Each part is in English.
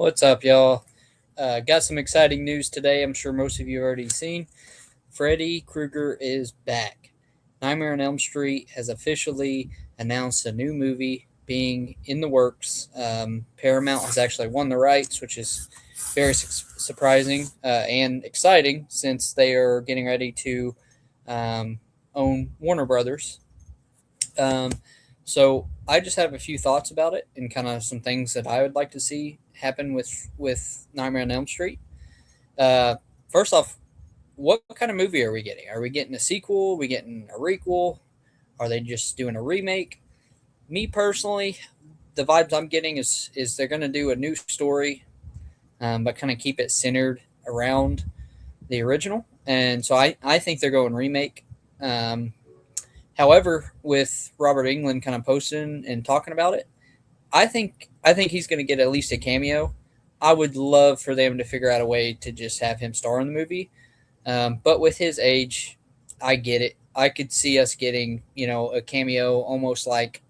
What's up, y'all? Got some exciting news today. I'm sure most of you already seen. Freddy Krueger is back. Nightmare on Elm Street has officially announced a new movie being in the works. Paramount has actually won the rights, which is very surprising and exciting since they are getting ready to um, own Warner Brothers. Um, so I just have a few thoughts about it and kind of some things that I would like to see happen with Nightmare on Elm Street. Uh, First off, what kind of movie are we getting? Are we getting a sequel? Are we getting a requel? Are they just doing a remake? Me personally, the vibes I'm getting is they're going to do a new story, but kind of keep it centered around the original. And so I think they're going remake. Um, However, with Robert England kind of posting and talking about it, I think he's going to get at least a cameo. I would love for them to figure out a way to just have him star in the movie. But with his age, I get it. I could see us getting a cameo almost like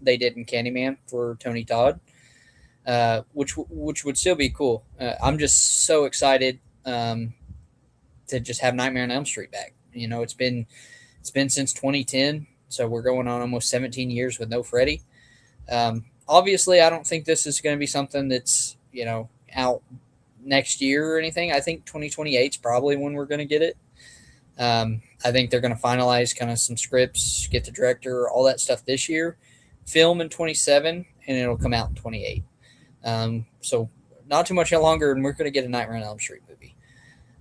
they did in Candyman for Tony Todd, which would still be cool. I'm just so excited to just have Nightmare on Elm Street back. It's been since 2010, so we're going on almost 17 years with no Freddy. Obviously, I don't think this is going to be something that's out next year or anything. I think 2028 is probably when we're going to get it. I think they're going to finalize kind of some scripts, get the director, all that stuff this year, film in 27, and it'll come out in 28. So not too much longer, and we're going to get a Nightmare on Elm Street movie.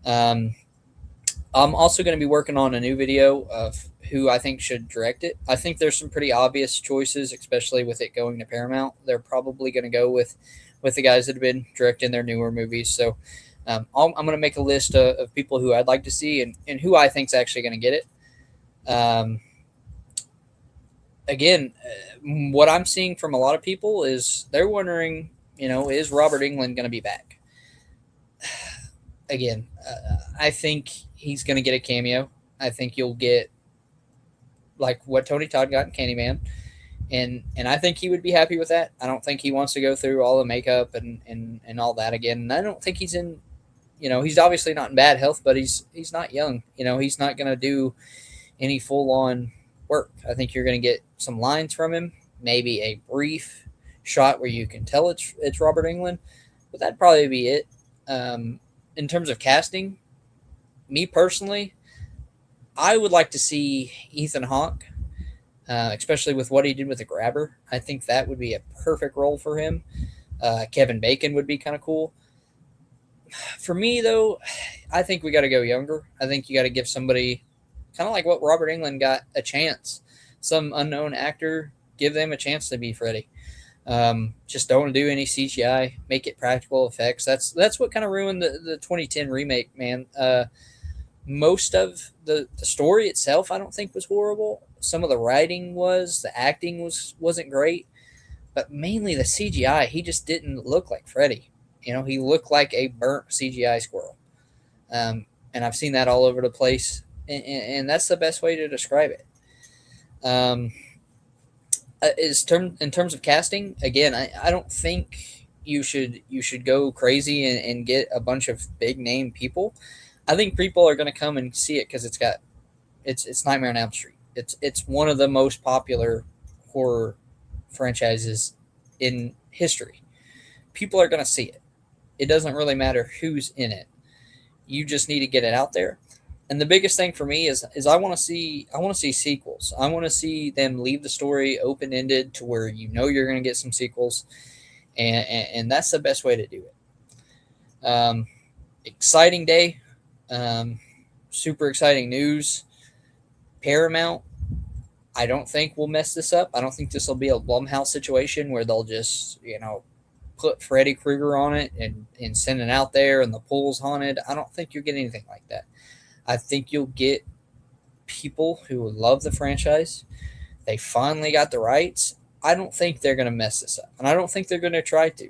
Um, I'm also going to be working on a new video of who I think should direct it. I think there's some pretty obvious choices, especially with it going to Paramount. They're probably going to go with the guys that have been directing their newer movies. So I'm going to make a list of people who I'd like to see and who I think is actually going to get it. Again, what I'm seeing from a lot of people is they're wondering, is Robert England going to be back? Again, I think he's going to get a cameo. I think you'll get like what Tony Todd got in Candyman, and I think he would be happy with that. I don't think he wants to go through all the makeup and all that again. And I don't think he's in, he's obviously not in bad health, but he's not young. He's not going to do any full on work. I think you're going to get some lines from him, maybe a brief shot where you can tell it's Robert England, but that'd probably be it. In terms of casting, me personally, I would like to see Ethan Hawke, especially with what he did with the grabber. I think that would be a perfect role for him. Kevin Bacon would be kind of cool. For me, though, I think we got to go younger. I think you got to give somebody kind of like what Robert England got a chance. Some unknown actor, give them a chance to be Freddy. Just don't do any CGI. Make it practical effects. That's what kind of ruined the 2010 remake, man. Most of the story itself, I don't think was horrible. Some of the writing was, the acting wasn't great, but mainly the CGI. He just didn't look like Freddy. He looked like a burnt CGI squirrel. And I've seen that all over the place, and that's the best way to describe it. In terms of casting, again, I don't think you should go crazy and get a bunch of big name people. I think people are going to come and see it because it's Nightmare on Elm Street. It's one of the most popular horror franchises in history. People are going to see it. It doesn't really matter who's in it. You just need to get it out there. And the biggest thing for me is I want to see sequels. I want to see them leave the story open ended to where you're going to get some sequels, and that's the best way to do it. Exciting day, super exciting news. Paramount, I don't think will mess this up. I don't think this will be a Blumhouse situation where they'll just put Freddy Krueger on it and send it out there and the pool's haunted. I don't think you'll get anything like that. I think you'll get people who love the franchise. They finally got the rights. I don't think they're going to mess this up, and I don't think they're going to try to.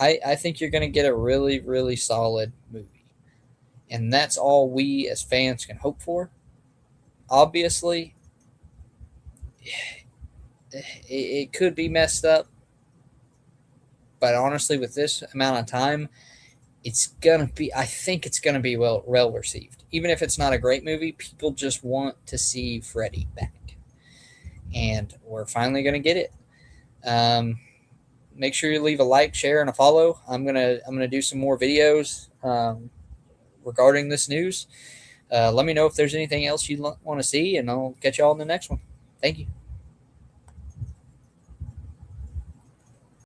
I think you're going to get a really, really solid movie, and that's all we as fans can hope for. Obviously, it could be messed up, but honestly, with this amount of time, it's gonna be. I think it's gonna be well received. Even if it's not a great movie, people just want to see Freddy back, and we're finally gonna get it. Um, Make sure you leave a like, share, and a follow. I'm gonna do some more videos regarding this news. Let me know if there's anything else you want to see, and I'll catch y'all in the next one. Thank you.